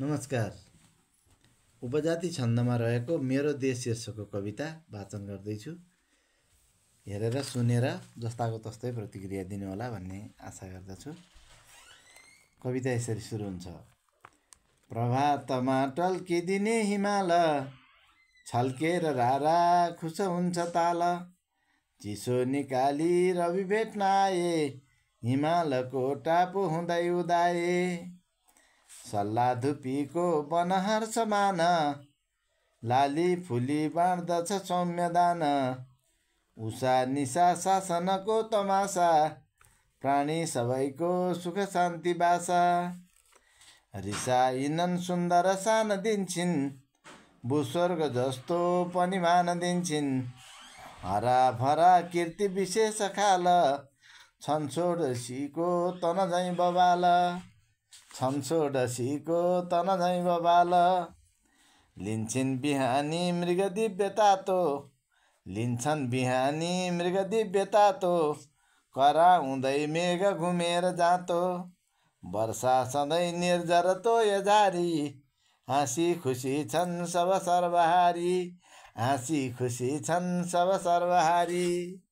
नमस्कार। उपजाति छन्दमा रहेको मेरो देश शीर्षकको कविता वाचन गर्दैछु। हेरेर सुनेर जस्ताको तस्तै प्रतिक्रिया दिनुहोला भन्ने आशा गर्दछु। कविता यसरी सुरु हुन्छ। प्रभातमा टल्किदिने हिमाल, छल्केर रारा खुस हुन्छ ताल। चिसो निकाली रवि भेट्न आए, हिमालको टापु हुँदै उदाए। सल्ला धुपीको बनहर समान, लाली फुली बाँड्दछ सौम्य दान। उषा निशा शासनको तमासा, प्राणी सबैको सुख शान्ति बासा। रिसाइनन् सुन्दर सान दिन्छिन्, भूस्वर्ग जस्तो पनि मान दिन्छिन्। हरा भरा कीर्ति विशेष खाल, छन् षोडशीको तन झैँ बबाल। छन् षोडशीको तन झैँ बबाल। लिन्छन् बिहानी मृग दिव्य तातो, लिन्छन् बिहानी मृग दिव्य तातो। कराउँदै मेघ घुमेर जातो, वर्षा सधैँ निर्झर तोय झारी। हाँसी खुसी छन् सब सर्वहारी, हाँसी खुसी छन् सब सर्वहारी।